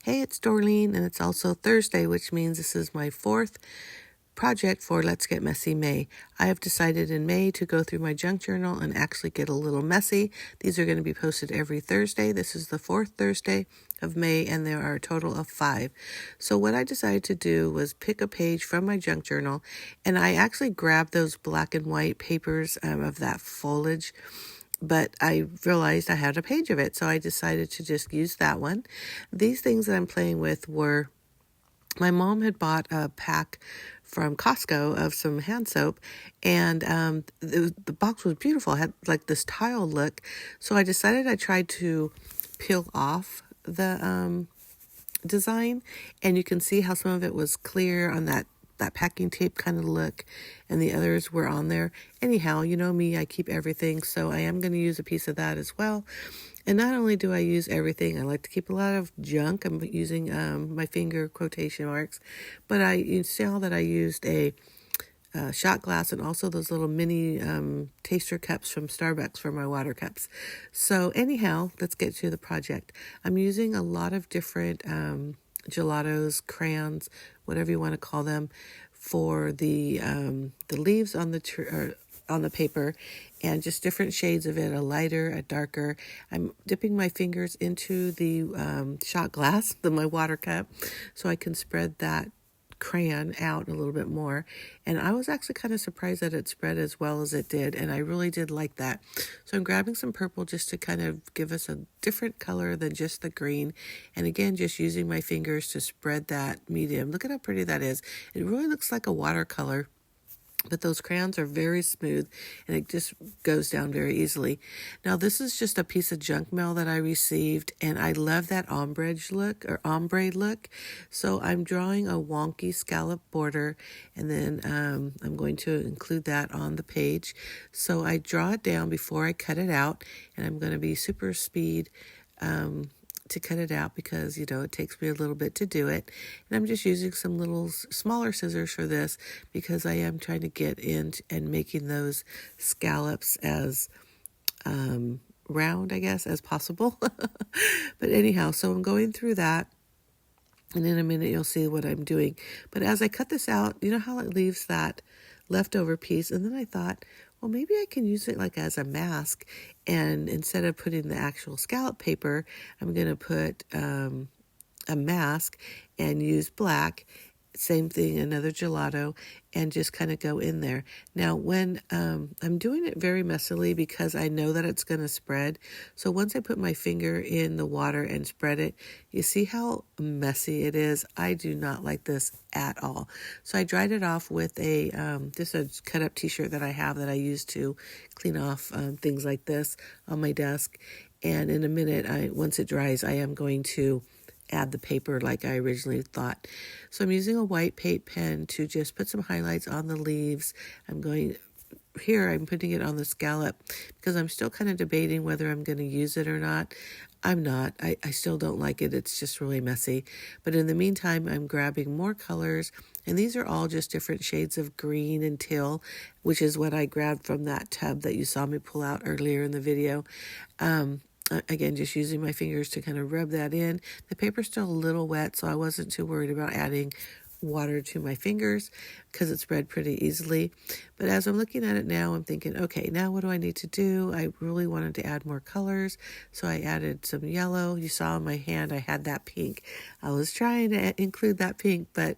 Hey, it's Dorleen, and it's also Thursday, which means this is my fourth project for Let's Get Messy May. I have decided in May to go through my junk journal and actually get a little messy. These are going to be posted every Thursday. This is the fourth Thursday of May, and there are a total of 5. So what I decided to do was pick a page from my junk journal, and I actually grabbed those black and white papers of that foliage, but I realized I had a page of it, so I decided to just use that one. These things that I'm playing with were, my mom had bought a pack from Costco of some hand soap, and the box was beautiful. It had like this tile look, so I decided I tried to peel off the design, and you can see how some of it was clear on that packing tape kind of look, and the others were on there. Anyhow, you know me, I keep everything, so I am going to use a piece of that as well. And not only do I use everything, I like to keep a lot of junk. I'm using my finger quotation marks, but you saw that I used a shot glass and also those little mini taster cups from Starbucks for my water cups. So anyhow, let's get to the project. I'm using a lot of different gelatos, crayons, whatever you want to call them, for the leaves on the paper, and just different shades of it, a lighter, a darker. I'm dipping my fingers into the shot glass, my water cup, so I can spread that crayon out a little bit more. And I was actually kind of surprised that it spread as well as it did, and I really did like that. So I'm grabbing some purple just to kind of give us a different color than just the green, and again just using my fingers to spread that medium. Look at how pretty that is. It really looks like a watercolor, but those crayons are very smooth and it just goes down very easily. Now this is just a piece of junk mail that I received, and I love that ombre look. So I'm drawing a wonky scallop border, and then I'm going to include that on the page. So I draw it down before I cut it out, and I'm going to be super speed to cut it out because, it takes me a little bit to do it. And I'm just using some little smaller scissors for this because I am trying to get in and making those scallops as round, I guess, as possible. But anyhow, so I'm going through that, and in a minute you'll see what I'm doing. But as I cut this out, you know how it leaves that leftover piece, and then I thought, well, maybe I can use it like as a mask, and instead of putting the actual scallop paper, I'm going to put a mask and use black. Same thing, another gelato, and just kind of go in there. Now, when I'm doing it very messily because I know that it's going to spread. So once I put my finger in the water and spread it, you see how messy it is? I do not like this at all. So I dried it off with just a cut up t-shirt that I have that I use to clean off things like this on my desk. And in a minute, once it dries, I am going to add the paper like I originally thought. So I'm using a white paint pen to just put some highlights on the leaves. I'm putting it on the scallop because I'm still kind of debating whether I'm going to use it or not. I'm not. I still don't like it. It's just really messy. But in the meantime, I'm grabbing more colors, and these are all just different shades of green and teal, which is what I grabbed from that tub that you saw me pull out earlier in the video. Again, just using my fingers to kind of rub that in. The paper's still a little wet, so I wasn't too worried about adding water to my fingers because it spread pretty easily. But as I'm looking at it now, I'm thinking, okay, now what do I need to do? I really wanted to add more colors, so I added some yellow. You saw in my hand I had that pink. I was trying to include that pink, but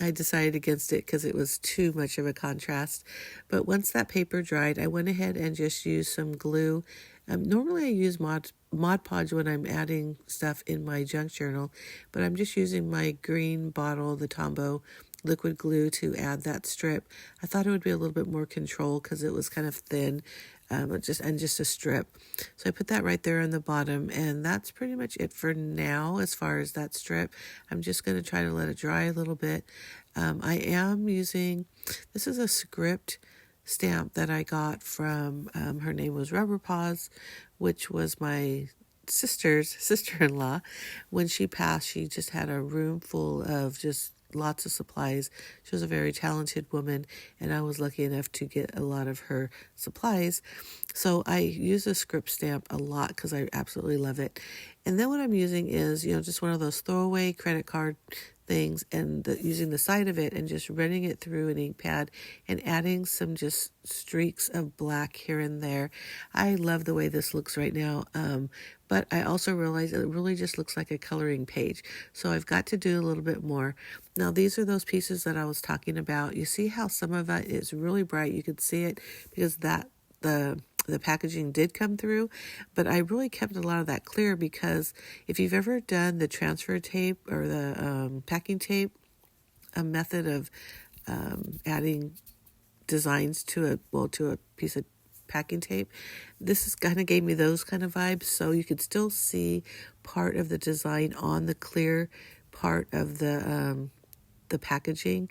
I decided against it because it was too much of a contrast. But once that paper dried, I went ahead and just used some glue. Normally I use Mod Podge when I'm adding stuff in my junk journal, but I'm just using my green bottle, the Tombow liquid glue, to add that strip. I thought it would be a little bit more control because it was kind of thin, just a strip. So I put that right there on the bottom, and that's pretty much it for now as far as that strip. I'm just going to try to let it dry a little bit. I am using, this is a script stamp that I got from, her name was Rubber Paws, which was my sister's sister-in-law. When she passed, she just had a room full of just lots of supplies. She was a very talented woman, and I was lucky enough to get a lot of her supplies. So I use a script stamp a lot because I absolutely love it. And then what I'm using is, just one of those throwaway credit card things, and using the side of it and just running it through an ink pad and adding some just streaks of black here and there. I love the way this looks right now, but I also realize it really just looks like a coloring page. So I've got to do a little bit more. Now these are those pieces that I was talking about. You see how some of it is really bright. You could see it because the packaging did come through, but I really kept a lot of that clear because if you've ever done the transfer tape or the packing tape, a method of adding designs to a piece of packing tape, this is kind of gave me those kind of vibes. So you could still see part of the design on the clear part of the packaging,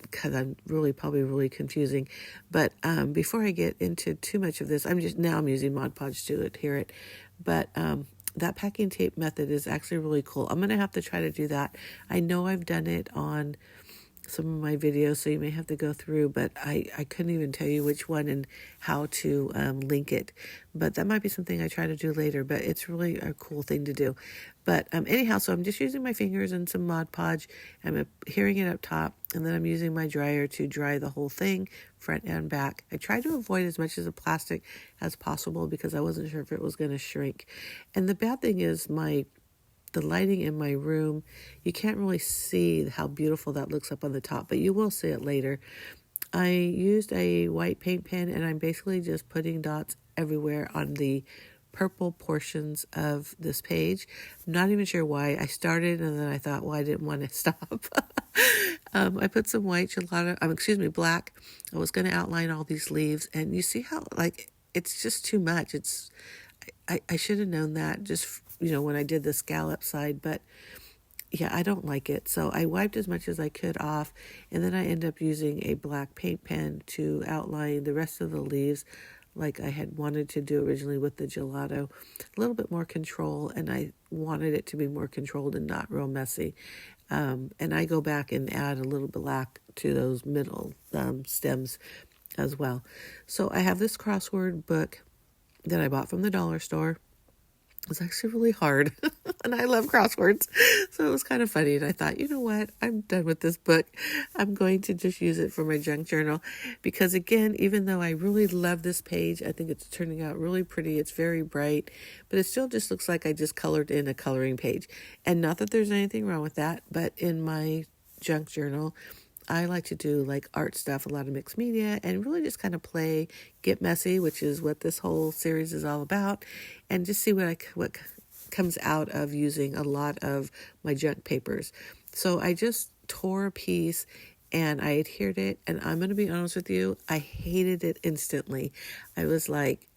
because I'm probably really confusing. But before I get into too much of this, I'm using Mod Podge to adhere it. But that packing tape method is actually really cool. I'm going to have to try to do that. I know I've done it on some of my videos, so you may have to go through, but I couldn't even tell you which one and how to link it. But that might be something I try to do later, but it's really a cool thing to do. But anyhow, so I'm just using my fingers and some Mod Podge. I'm adhering it up top, and then I'm using my dryer to dry the whole thing, front and back. I tried to avoid as much of the plastic as possible because I wasn't sure if it was going to shrink. And the bad thing is the lighting in my room, you can't really see how beautiful that looks up on the top, but you will see it later. I used a white paint pen, and I'm basically just putting dots everywhere on the purple portions of this page. I'm not even sure why. I started and then I thought, well, I didn't want to stop. I put some black. I was going to outline all these leaves, and you see how it's just too much. I should have known that just when I did the scallop side, but yeah, I don't like it. So I wiped as much as I could off, and then I end up using a black paint pen to outline the rest of the leaves like I had wanted to do originally with the gelato. A little bit more control, and I wanted it to be more controlled and not real messy. And I go back and add a little black to those middle stems as well. So I have this crossword book that I bought from the dollar store. It was actually really hard, and I love crosswords, so it was kind of funny, and I thought, you know what, I'm done with this book. I'm going to just use it for my junk journal, because again, even though I really love this page, I think it's turning out really pretty. It's very bright, but it still just looks like I just colored in a coloring page, and not that there's anything wrong with that, but in my junk journal, I like to do art stuff, a lot of mixed media, and really just kind of play, get messy, which is what this whole series is all about, and just see what comes out of using a lot of my junk papers. So I just tore a piece and I adhered it, and I'm going to be honest with you, I hated it instantly. I was like,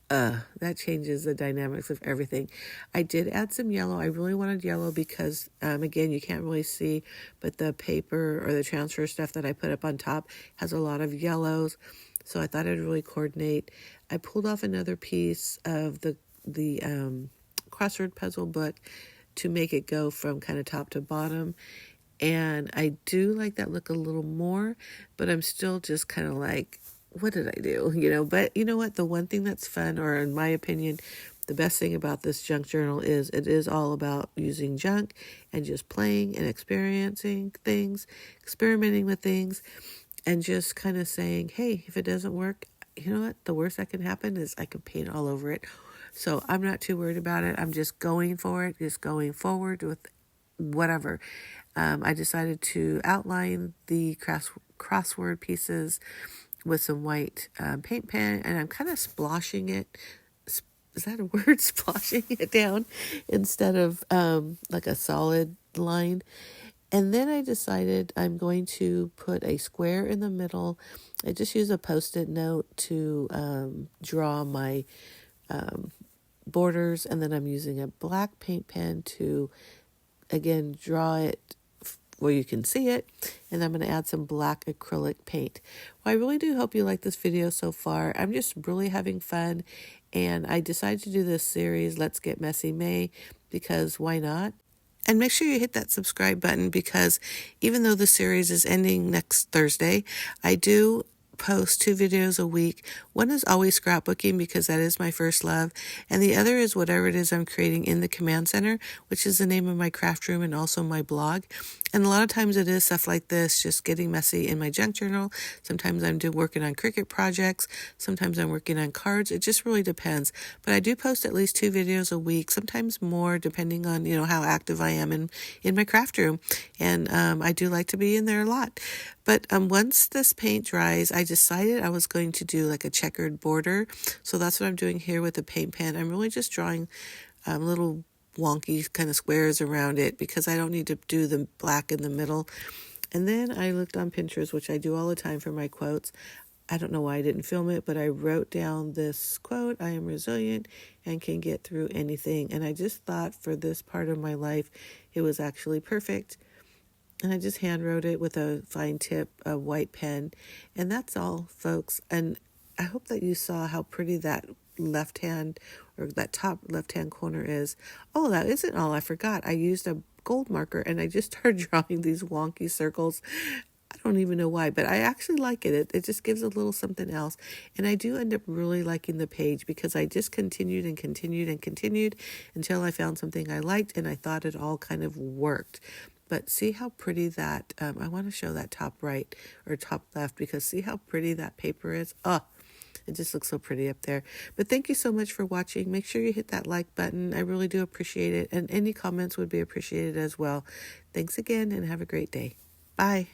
that changes the dynamics of everything. I did add some yellow. I really wanted yellow because, again, you can't really see, but the paper or the transfer stuff that I put up on top has a lot of yellows. So I thought it'd really coordinate. I pulled off another piece of the crossword puzzle book to make it go from kind of top to bottom. And I do like that look a little more, but I'm still just kind of like, what did I do? But you know what? The one thing that's fun, or in my opinion, the best thing about this junk journal is it is all about using junk and just playing and experiencing things, experimenting with things, and just kind of saying, hey, if it doesn't work, you know what? The worst that can happen is I can paint all over it. So I'm not too worried about it. I'm just going for it, just going forward with whatever. I decided to outline the crossword pieces with some white paint pen, and I'm kind of sploshing it. Is that a word? Sploshing it down instead of like a solid line. And then I decided I'm going to put a square in the middle. I just use a Post-it note to draw my borders, and then I'm using a black paint pen to, again, draw it where you can see it, and I'm going to add some black acrylic paint. Well, I really do hope you like this video so far. I'm just really having fun, and I decided to do this series, Let's Get Messy May, because why not? And make sure you hit that subscribe button, because even though the series is ending next Thursday, I do post 2 videos a week. One is always scrapbooking, because that is my first love, and the other is whatever it is I'm creating in the command center, which is the name of my craft room and also my blog. And a lot of times it is stuff like this, just getting messy in my junk journal. Sometimes I'm working on Cricut projects. Sometimes I'm working on cards. It just really depends. But I do post at least 2 videos a week, sometimes more, depending on, how active I am in my craft room. And I do like to be in there a lot. But once this paint dries, I decided I was going to do like a checkered border. So that's what I'm doing here with the paint pen. I'm really just drawing little wonky kind of squares around it, because I don't need to do the black in the middle. And then I looked on Pinterest, which I do all the time for my quotes. I don't know why I didn't film it, but I wrote down this quote: I am resilient and can get through anything. And I just thought for this part of my life, it was actually perfect. And I just hand wrote it with a fine tip, a white pen. And that's all, folks. And I hope that you saw how pretty that left hand, or that top left hand corner is. Oh, that isn't all. I forgot. I used a gold marker and I just started drawing these wonky circles. I don't even know why, but I actually like it. It just gives a little something else. And I do end up really liking the page, because I just continued and continued and continued until I found something I liked and I thought it all kind of worked. But see how pretty that, I want to show that top right or top left, because see how pretty that paper is. Oh, it just looks so pretty up there. But thank you so much for watching. Make sure you hit that like button. I really do appreciate it. And any comments would be appreciated as well. Thanks again, and have a great day. Bye.